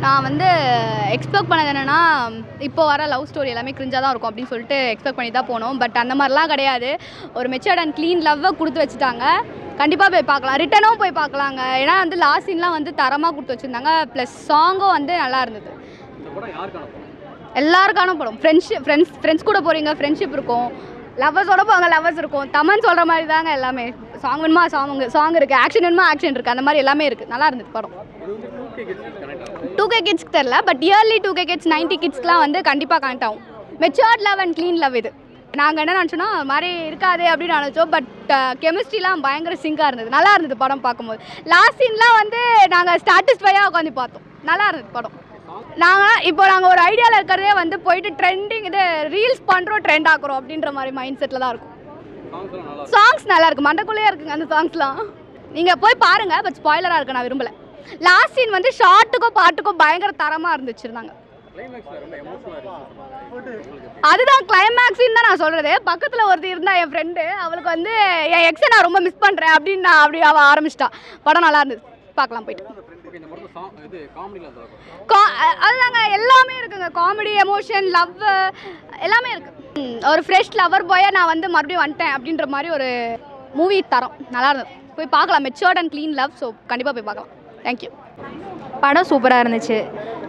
நான் வந்து எக்ஸ்பெக்ட் பண்ணது என்னென்னா இப்போ வர லவ் ஸ்டோரி எல்லாமே கிரிஞ்சாக தான் இருக்கும் அப்படின்னு சொல்லிட்டு எக்ஸ்பெக்ட் பண்ணி தான் போனோம். பட் அந்த மாதிரிலாம் கிடையாது. ஒரு மெச்சூர்ட் அண்ட் க்ளீன் லவ்வை கொடுத்து வச்சுட்டாங்க. கண்டிப்பாக போய் பார்க்கலாம், ரிட்டனும் போய் பார்க்கலாங்க. ஏன்னா வந்து லாஸ்ட் சீன்லாம் வந்து தரமாக கொடுத்து வச்சுருந்தாங்க. ப்ளஸ் சாங்கும் வந்து நல்லா இருந்தது. எல்லாருக்கான படம். ஃப்ரெண்ட்ஸ் கூட போகிறீங்க, ஃப்ரெண்ட்ஷிப் இருக்கும். லவ்வர்ஸோட போவாங்க, லவ்வர்ஸ் இருக்கும். தமன் சொல்கிற மாதிரி தாங்க எல்லாமே. சாங் வேணுமா சாங் இருக்குது, ஆக்ஷன் வேணுமா ஆக்ஷன் இருக்குது. அந்த மாதிரி எல்லாமே இருக்குது. நல்லா இருந்தது படம். 2K கிட்ஸ்க்கு தெரில, பட் இயர்லி 2K கிட்ஸ் 90 கிட்ஸ்க்குலாம் வந்து கண்டிப்பாக கனெக்ட் ஆகும். Matured love and clean love இது. நாங்கள் என்ன நினச்சோன்னா அது மாதிரி இருக்காது அப்படின்னு நினச்சோம். பட் கெமிஸ்ட்ரிலாம் பயங்கர சிங்காக இருந்தது. நல்லா இருந்தது படம் பார்க்கும்போது. லாஸ்ட் சீன்லாம் வந்து நாங்கள் ஸ்டாட்டிஸ்ஃபையாக உட்காந்து பார்த்தோம். நல்லா இருந்தது படம். நாங்கள் ஒரு ஐடியாவில் இருக்கிறதே வந்து போயிட்டு ட்ரெண்டிங் இது ரீல்ஸ் பண்ணுறோம், ட்ரெண்ட் ஆக்குறோம் அப்படின்ற மாதிரி மைண்ட் செட்டில் தான் இருக்கும். சாங்ஸ் நல்லா இருக்குது, மண்டக்குள்ளேயே இருக்குங்க அந்த சாங்ஸ்லாம். நீங்கள் போய் பாருங்கள், பட் ஸ்பாய்லராக இருக்குது, நான் விரும்பலை. லாஸ்ட் சீன் வந்து ஷார்ட்டுக்கும் பாட்டுக்கும் பயங்கர தரமாக இருந்துச்சுருந்தாங்க. அதுதான் கிளைமேக்ஸின்னு தான் நான் சொல்கிறது. பக்கத்தில் ஒருத்தர் இருந்தா என் ஃப்ரெண்டு, அவளுக்கு வந்து என் எக்ஸை நான் ரொம்ப மிஸ் பண்ணுறேன் அப்படின்னு நான் அப்படி அவள் ஆரம்பிச்சிட்டா. படம் நல்லா இருந்தது, பார்க்கலாம் போயிட்டு. அதுதாங்க எல்லாமே இருக்குங்க. காமெடி, எமோஷன், லவ் எல்லாமே இருக்குது. ஒரு ஃப்ரெஷ் லவர் பாயை நான் வந்து மறுபடியும் வந்துட்டேன் அப்படின்ற மாதிரி ஒரு மூவி தரோம். நல்லா இருந்தது, போய் பார்க்கலாம். Matured and clean love. So கண்டிப்பாக போய் பார்க்கலாம். தேங்க்யூ. படம் சூப்பராக இருந்துச்சு.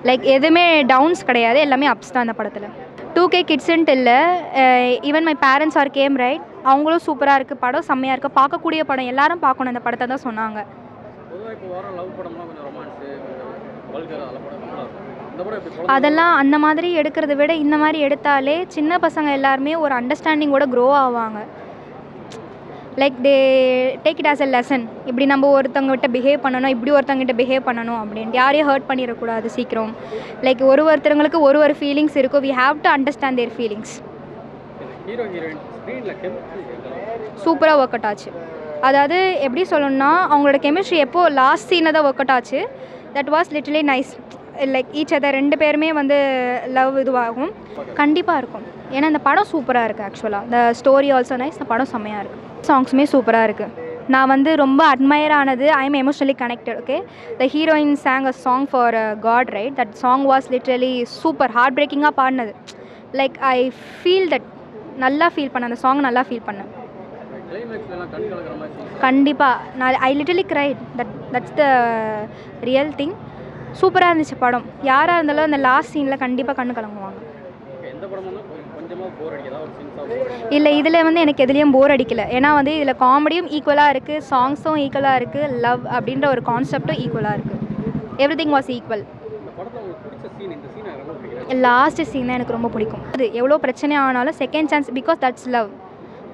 லைக் எதுவுமே டவுன்ஸ் கிடையாது, எல்லாமே அப்ஸ் தான் அந்த படத்தில். 2K கிட்ஸுன்ட்டு இல்லை, even my parents are game right. அவங்களும் சூப்பராக இருக்குது, படம் செம்மையாக இருக்குது, பார்க்கக்கூடிய படம். எல்லாரும் பார்க்கணும் இந்த படத்தை தான் சொன்னாங்க. அதெல்லாம் அந்த மாதிரி எடுக்கிறத விட இந்த மாதிரி எடுத்தாலே சின்ன பசங்க எல்லாருமே ஒரு அண்டர்ஸ்டாண்டிங்கோட க்ரோ ஆவாங்க. Like they take it as a lesson. இப்படி நம்ம ஒருத்தவங்ககிட்ட பிஹேவ் பண்ணணும், இப்படி ஒருத்தவங்ககிட்ட பிஹேவ் பண்ணணும் அப்படின்ட்டு யாரையும் ஹர்ட் பண்ணிடக்கூடாது சீக்கிரம். லைக் ஒருத்தவங்களுக்கு ஒரு ஃபீலிங்ஸ் இருக்கும். We have to understand their feelings. சூப்பராக ஒர்க் அவுட் ஆச்சு. அதாவது எப்படி சொல்லணும்னா அவங்களோட கெமிஸ்ட்ரி எப்போது லாஸ்ட் சீனில் தான் ஒர்க் அவுட் ஆச்சு. That was லிட்டலி nice. Like each other ரெண்டு பேருமே வந்து லவ் இதுவாகும். கண்டிப்பாக இருக்கும், ஏன்னா இந்த படம் சூப்பராக இருக்குது. ஆக்சுவலாக த ஸ்டோரி ஆல்சோ நைஸ். இந்த படம் செம்மையாக இருக்குது. சாங்ஸுமே சூப்பராக இருக்குது. நான் வந்து ரொம்ப அட்மையர் ஆனது, I am emotionally connected. Okay, the heroine song a song for God right. That song was literally super. Heart பிரேக்கிங்காக பாடினது. லைக் ஐ ஃபீல் தட், நல்லா ஃபீல் பண்ணேன் அந்த சாங், நல்லா ஃபீல் பண்ணேன். கண்டிப்பாக நான் I literally cried. That's the real thing. சூப்பராக இருந்துச்சு படம். யாராக இருந்தாலும் அந்த லாஸ்ட் சீனில் கண்டிப்பாக கண்ணு கலங்குவாங்க. இல்லை, இதில் வந்து எனக்கு எதுலேயும் போர் அடிக்கலை. ஏன்னா வந்து இதில் காமெடியும் ஈக்குவலாக இருக்குது, சாங்ஸும் ஈக்குவலாக இருக்குது, லவ் அப்படின்ற ஒரு கான்செப்டும் ஈக்குவலாக இருக்குது. Everything was equal. Last scene தான் எனக்கு ரொம்ப பிடிக்கும். அது எவ்வளோ பிரச்சனை ஆனாலும் second chance, because that's love.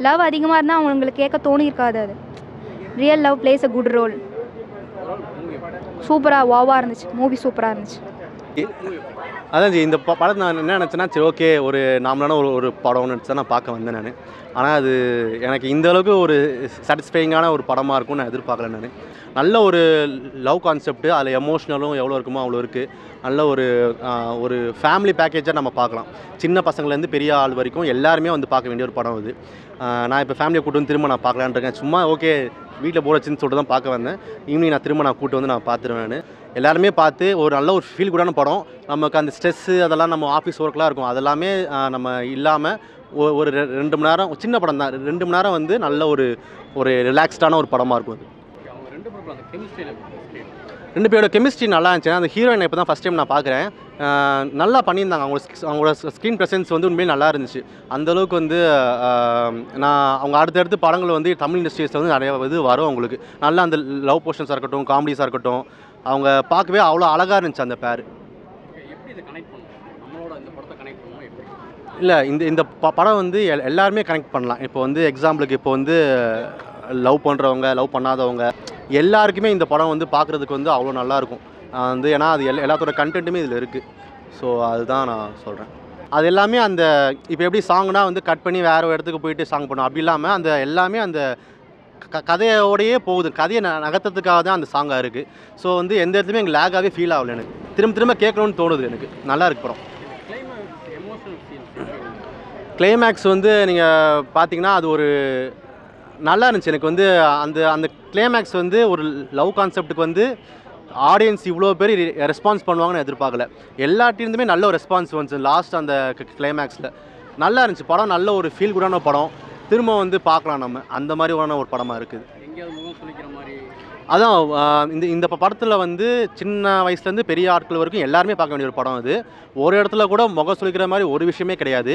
Love அதிகமாக இருந்தால் அவங்களுக்கு கேட்க தோணியிருக்காது. அது real love plays a good role. சூப்பராக வாவாக இருந்துச்சு மூவி, சூப்பராக இருந்துச்சு. அதான் இந்த படத்தை நான் என்ன நினச்சேன்னா, சரி ஓகே ஒரு நார்மலான ஒரு படம்னு நினச்சா நான் பார்க்க வந்தேன் நான். ஆனால் அது எனக்கு இந்த அளவுக்கு ஒரு சாட்டிஸ்ஃபைங்கான ஒரு படமாக இருக்கும்னு நான் எதிர்பார்க்கல நான். நல்ல ஒரு லவ் கான்செப்ட்டு, அதில் எமோஷ்னலும் எவ்வளோ இருக்குமோ அவ்வளோ இருக்குது. நல்ல ஒரு ஃபேமிலி பேக்கேஜாக நம்ம பார்க்கலாம். சின்ன பசங்கள்லேருந்து பெரிய ஆள் வரைக்கும் எல்லாருமே வந்து பார்க்க வேண்டிய ஒரு படம் இது. நான் இப்போ ஃபேமிலியை கூட்டு வந்து திரும்ப நான் பார்க்கலான்னு இருக்கேன். சும்மா ஓகே வீட்டில் போர் வச்சுன்னு சொல்லிட்டு தான் பார்க்க வந்தேன். ஈவினிங் நான் திரும்ப கூட்டு வந்து நான் பார்த்துருவேன். எல்லாருமே பார்த்து ஒரு நல்ல ஒரு ஃபீல் குடான படம். நமக்கு அந்த ஸ்ட்ரெஸ்ஸு அதெல்லாம் நம்ம ஆஃபீஸ் ஒர்க்லாம் இருக்கும், அதெல்லாமே நம்ம இல்லாமல் ஒரு 2 மணி நேரம், சின்ன படம் தான், 2 மணி நேரம் வந்து நல்ல ஒரு ரிலாக்ஸ்டான ஒரு படமாக இருக்கும் அது. ரெண்டு பேரோட கெமிஸ்ட்ரி நல்லா இருந்துச்சு. அந்த ஹீரோயினை இப்போ தான் ஃபஸ்ட் டைம் நான் பார்க்குறேன். நல்லா பண்ணியிருந்தாங்க. அவங்களோட ஸ்க்ரீன் ப்ரெசன்ஸ் வந்து உண்மையிலே நல்லா இருந்துச்சு. அந்தளவுக்கு வந்து அவங்க அடுத்தடுத்து படங்கள் வந்து தமிழ் இண்டஸ்ட்ரீஸில் வந்து நிறைய இது வரும். அவங்களுக்கு நல்லா அந்த லவ் போர்ஷன்ஸாக இருக்கட்டும், காமெடிஸாக இருக்கட்டும், அவங்க பார்க்கவே அவ்வளோ அழகாக இருந்துச்சு அந்த பேர். இல்லை, இந்த படம் வந்து எல்லாருமே கனெக்ட் பண்ணலாம். இப்போ வந்து எக்ஸாம்பிளுக்கு இப்போ வந்து லவ் பண்ணுறவங்க, லவ் பண்ணாதவங்க எல்லாருக்குமே இந்த படம் வந்து பார்க்குறதுக்கு வந்து அவ்வளோ நல்லாயிருக்கும். வந்து ஏன்னா அது எல்லாத்தோட கண்டென்ட்டுமே இதில் இருக்குது. ஸோ அதுதான் நான் சொல்கிறேன். அது எல்லாமே அந்த இப்போ எப்படி சாங்னால் வந்து கட் பண்ணி வேறு இடத்துக்கு போயிட்டு சாங் பண்ணும், அப்படி இல்லாமல் அந்த எல்லாமே அந்த கதையோடையே போகுது. கதையை நகர்த்ததுக்காக தான் அந்த சாங்காக இருக்குது. ஸோ வந்து எந்த இடத்துலையுமே எனக்கு லேகாகவே ஃபீல் ஆகலை. எனக்கு திரும்ப கேட்கணும்னு தோணுது. எனக்கு நல்லா இருக்கு படம். கிளைமேக்ஸ் வந்து நீங்கள் பார்த்தீங்கன்னா அது ஒரு நல்லா இருந்துச்சு. எனக்கு வந்து அந்த கிளைமேக்ஸ் வந்து ஒரு லவ் கான்செப்டுக்கு வந்து ஆடியன்ஸ் இவ்வளோ பேர் ரெஸ்பான்ஸ் பண்ணுவாங்கன்னு எதிர்பார்க்கல. எல்லா டீமுமே நல்ல ஒரு ரெஸ்பான்ஸ் வந்துச்சு. லாஸ்ட் அந்த கிளைமேக்ஸில் நல்லா இருந்துச்சு படம். நல்ல ஒரு ஃபீல் குடான படம். திரும்ப வந்து பார்க்கலாம் நம்ம. அந்த மாதிரியான ஒரு படமாக இருக்குது. அதான் இந்த படத்தில் வந்து சின்ன வயசுலேருந்து பெரிய ஆட்கள் வரைக்கும் எல்லாருமே பார்க்க வேண்டிய ஒரு படம் அது. ஒரு இடத்துல கூட முகம் சுளிக்கிற மாதிரி ஒரு விஷயமே கிடையாது.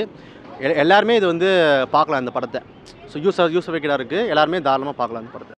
எல்லாருமே இது வந்து பார்க்கலாம் இந்த படத்தை. ஸோ யூஸ் வைக்கிறா இருக்குது. எல்லாருமே தாராளமாக பார்க்கலாம் இந்த படத்தை.